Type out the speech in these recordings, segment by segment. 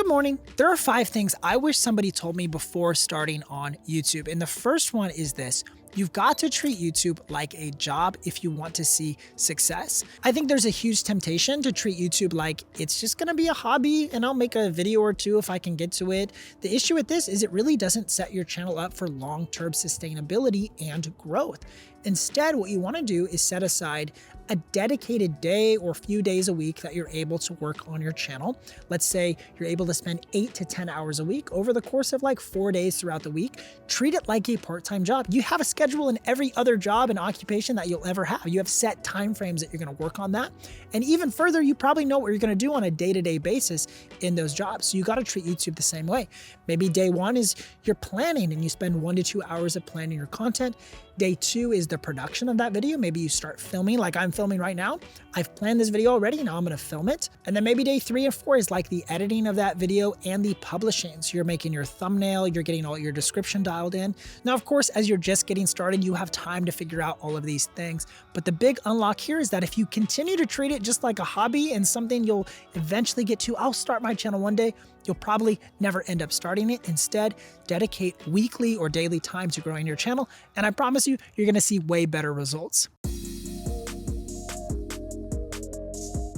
morning. There are 5 things I wish somebody told me before starting on YouTube. And the first one is this: you've got to treat YouTube like a job if you want to see success. I think there's a huge temptation to treat YouTube like it's just gonna be a hobby and I'll make a video or two if I can get to it. The issue with this is it really doesn't set your channel up for long-term sustainability and growth. Instead, what you wanna do is set aside a dedicated day or few days a week that you're able to work on your channel. Let's say you're able to spend 8 to 10 hours a week over the course of like 4 days throughout the week. Treat it like a part-time job. You have a schedule in every other job and occupation that you'll ever have. You have set time frames that you're gonna work on that. And even further, you probably know what you're gonna do on a day-to-day basis in those jobs. So you gotta treat YouTube the same way. Maybe day 1 is you're planning and you spend 1 to 2 hours of planning your content. Day 2 is the production of that video. Maybe you start filming like I'm filming right now. I've planned this video already, now I'm gonna film it. And then maybe day 3 and 4 is like the editing of that video and the publishing. So you're making your thumbnail, you're getting all your description dialed in. Now, of course, as you're just getting started, you have time to figure out all of these things. But the big unlock here is that if you continue to treat it just like a hobby and something you'll eventually get to, I'll start my channel one day, you'll probably never end up starting it. Instead, dedicate weekly or daily time to growing your channel, and I promise you, you're gonna see way better results.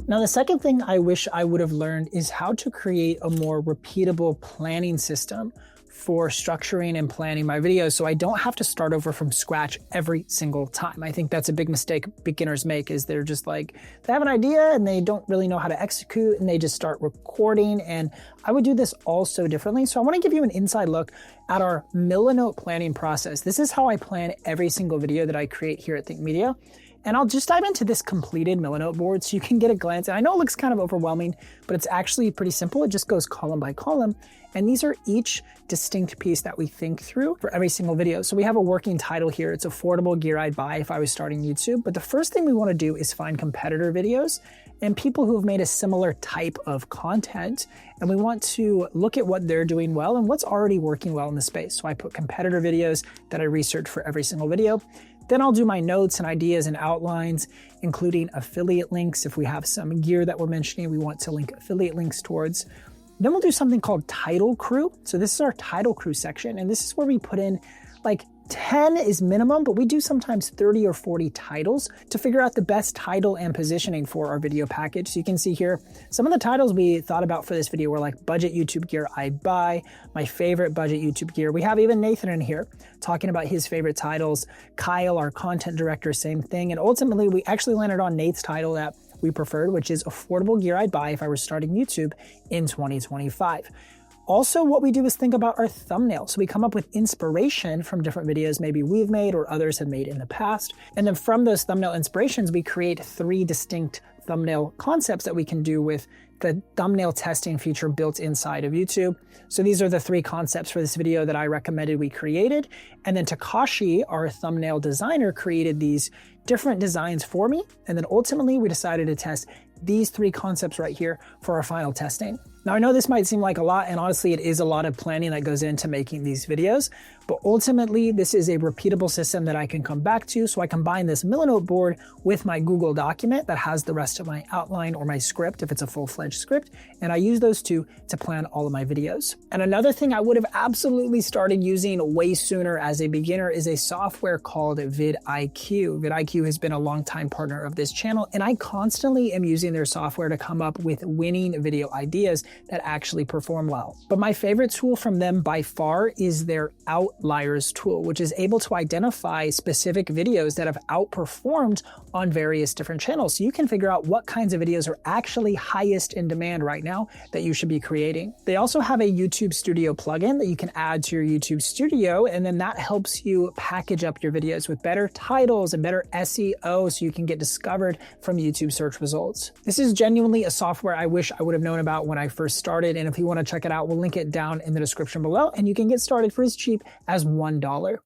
Now, the second thing I wish I would have learned is how to create a more repeatable planning system for structuring and planning my videos so I don't have to start over from scratch every single time. I think that's a big mistake beginners make, is they're just like, they have an idea and they don't really know how to execute and they just start recording. And I would do this all so differently. So I want to give you an inside look at our Milanote planning process. This is how I plan every single video that I create here at Think Media. And I'll just dive into this completed Milanote board so you can get a glance. And I know it looks kind of overwhelming, but it's actually pretty simple. It just goes column by column. And these are each distinct piece that we think through for every single video. So we have a working title here. It's affordable gear I'd buy if I was starting YouTube. But the first thing we want to do is find competitor videos and people who have made a similar type of content. And we want to look at what they're doing well and what's already working well in the space. So I put competitor videos that I research for every single video. Then I'll do my notes and ideas and outlines, including affiliate links. If we have some gear that we're mentioning, we want to link affiliate links towards. Then we'll do something called title crew. So this is our title crew section. And this is where we put in like 10 is minimum, but we do sometimes 30 or 40 titles to figure out the best title and positioning for our video package. So you can see here, some of the titles we thought about for this video were like budget YouTube gear I'd buy, my favorite budget YouTube gear. We have even Nathan in here talking about his favorite titles. Kyle, our content director, same thing. And ultimately, we actually landed on Nate's title that we preferred, which is affordable gear I'd buy if I were starting YouTube in 2025. Also, what we do is think about our thumbnail. So we come up with inspiration from different videos maybe we've made or others have made in the past. And then from those thumbnail inspirations, we create 3 distinct thumbnail concepts that we can do with the thumbnail testing feature built inside of YouTube. So these are the 3 concepts for this video that I recommended we created. And then Takashi, our thumbnail designer, created these different designs for me. And then ultimately we decided to test these 3 concepts right here for our final testing. Now, I know this might seem like a lot, and honestly, it is a lot of planning that goes into making these videos, but ultimately, this is a repeatable system that I can come back to. So I combine this Milanote board with my Google document that has the rest of my outline or my script, if it's a full-fledged script, and I use those 2 to plan all of my videos. And another thing I would have absolutely started using way sooner as a beginner is a software called VidIQ. VidIQ has been a longtime partner of this channel, and I constantly am using their software to come up with winning video ideas that actually perform well. But my favorite tool from them by far is their Outliers tool, which is able to identify specific videos that have outperformed on various different channels. So you can figure out what kinds of videos are actually highest in demand right now that you should be creating. They also have a YouTube Studio plugin that you can add to your YouTube Studio, and then that helps you package up your videos with better titles and better SEO so you can get discovered from YouTube search results. This is genuinely a software I wish I would have known about when I first started, and if you want to check it out, we'll link it down in the description below, and you can get started for as cheap as $1.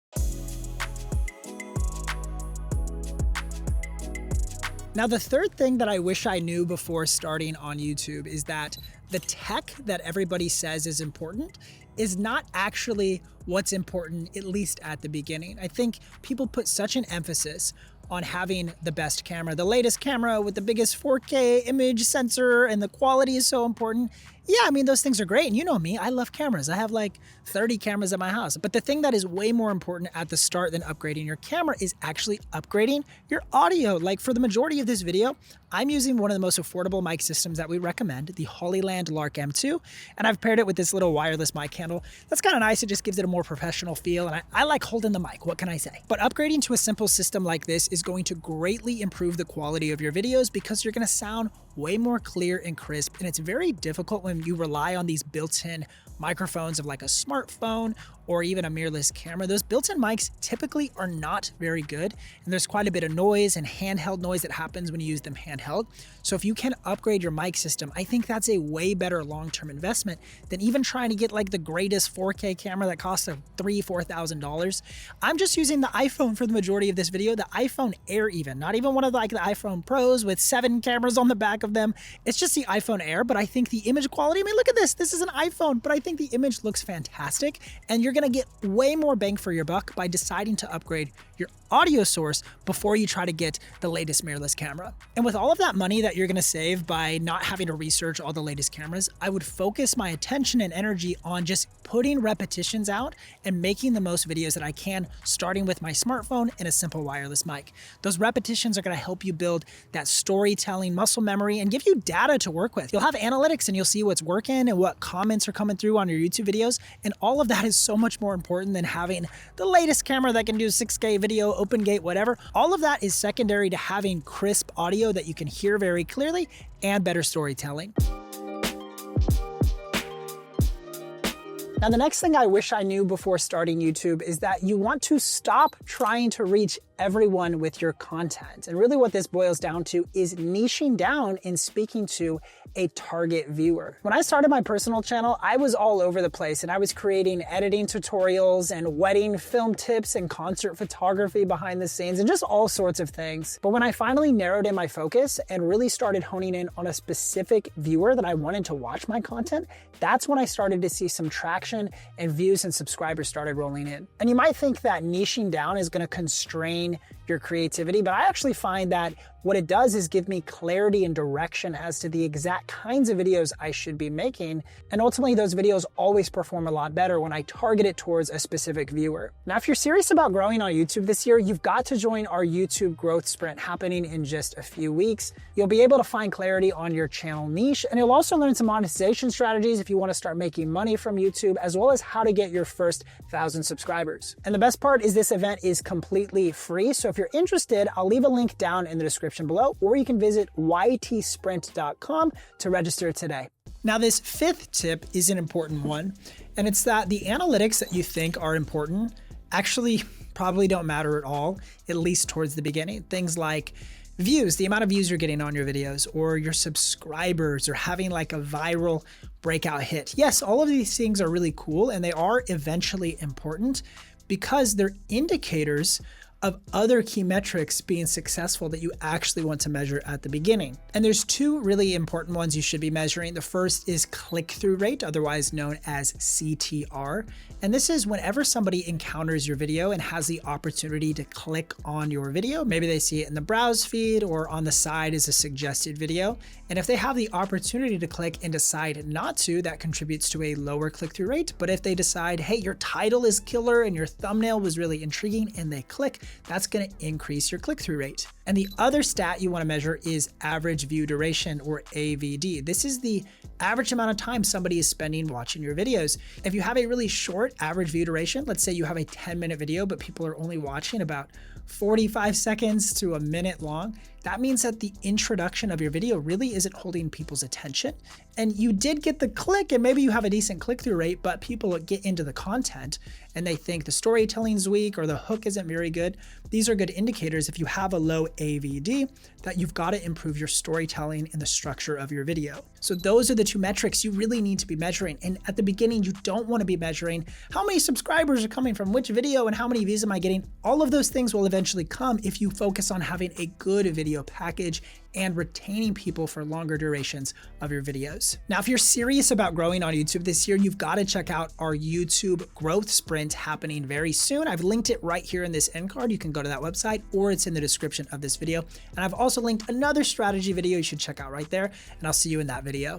Now, the third thing that I wish I knew before starting on YouTube is that the tech that everybody says is important is not actually what's important, at least at the beginning. I think people put such an emphasis on having the best camera, the latest camera with the biggest 4K image sensor, and the quality is so important. Yeah, I mean, those things are great. And you know me, I love cameras. I have like 30 cameras at my house. But the thing that is way more important at the start than upgrading your camera is actually upgrading your audio. Like for the majority of this video, I'm using one of the most affordable mic systems that we recommend, the Hollyland Lark M2. And I've paired it with this little wireless mic handle. That's kind of nice. It just gives it a more professional feel. And I like holding the mic. What can I say? But upgrading to a simple system like this is going to greatly improve the quality of your videos because you're going to sound way more clear and crisp. And it's very difficult when you rely on these built-in microphones of like a smartphone or even a mirrorless camera. Those built-in mics typically are not very good, and there's quite a bit of noise and handheld noise that happens when you use them handheld. So if you can upgrade your mic system, I think that's a way better long-term investment than even trying to get like the greatest 4K camera that costs $3,000–$4,000. I'm just using the iPhone for the majority of this video, the iPhone Air even, not even one of like the iPhone Pros with 7 cameras on the back of them. It's just the iPhone Air, but I think the image quality, I mean, look at this. This is an iPhone, but I think the image looks fantastic, and you're gonna get way more bang for your buck by deciding to upgrade your audio source before you try to get the latest mirrorless camera. And with all of that money that you're gonna save by not having to research all the latest cameras, I would focus my attention and energy on just putting repetitions out and making the most videos that I can, starting with my smartphone and a simple wireless mic. Those repetitions are gonna help you build that storytelling muscle memory and give you data to work with. You'll have analytics and you'll see what's working and what comments are coming through on your YouTube videos. And all of that is so much more important than having the latest camera that can do 6K video, open gate, whatever. All of that is secondary to having crisp audio that you can hear very clearly and better storytelling. Now, the next thing I wish I knew before starting YouTube is that you want to stop trying to reach everyone with your content. And really what this boils down to is niching down and speaking to a target viewer. When I started my personal channel, I was all over the place and I was creating editing tutorials and wedding film tips and concert photography behind the scenes and just all sorts of things. But when I finally narrowed in my focus and really started honing in on a specific viewer that I wanted to watch my content, that's when I started to see some traction and views and subscribers started rolling in. And you might think that niching down is going to constrain your creativity, but I actually find that what it does is give me clarity and direction as to the exact kinds of videos I should be making. And ultimately those videos always perform a lot better when I target it towards a specific viewer. Now, if you're serious about growing on YouTube this year, you've got to join our YouTube growth sprint happening in just a few weeks. You'll be able to find clarity on your channel niche, and you'll also learn some monetization strategies if you want to start making money from YouTube, as well as how to get your first 1,000 subscribers. And the best part is this event is completely free. So if you're interested, I'll leave a link down in the description below, or you can visit ytsprint.com to register today. Now, this fifth tip is an important one, and it's that the analytics that you think are important actually probably don't matter at all, at least towards the beginning. Things like views, the amount of views you're getting on your videos, or your subscribers, or having like a viral breakout hit. Yes, all of these things are really cool, and they are eventually important because they're indicators of other key metrics being successful that you actually want to measure at the beginning. And there's two really important ones you should be measuring. The first is click-through rate, otherwise known as CTR. And this is whenever somebody encounters your video and has the opportunity to click on your video. Maybe they see it in the browse feed or on the side as a suggested video. And if they have the opportunity to click and decide not to, that contributes to a lower click-through rate. But if they decide, hey, your title is killer and your thumbnail was really intriguing, and they click, that's going to increase your click-through rate. And the other stat you want to measure is average view duration, or AVD. This is the average amount of time somebody is spending watching your videos. If you have a really short average view duration, let's say you have a 10-minute video, but people are only watching about 45 seconds to a minute long, that means that the introduction of your video really isn't holding people's attention. And you did get the click, and maybe you have a decent click-through rate, but people get into the content and they think the storytelling's weak or the hook isn't very good. These are good indicators if you have a low AVD that you've got to improve your storytelling and the structure of your video. So those are the two metrics you really need to be measuring. And at the beginning, you don't want to be measuring how many subscribers are coming from which video and how many views am I getting. All of those things will eventually come if you focus on having a good video package and retaining people for longer durations of your videos. Now, if you're serious about growing on YouTube this year, you've got to check out our YouTube growth sprint happening very soon. I've linked it right here in this end card. You can go to that website, or it's in the description of this video. And I've also linked another strategy video you should check out right there, and I'll see you in that video.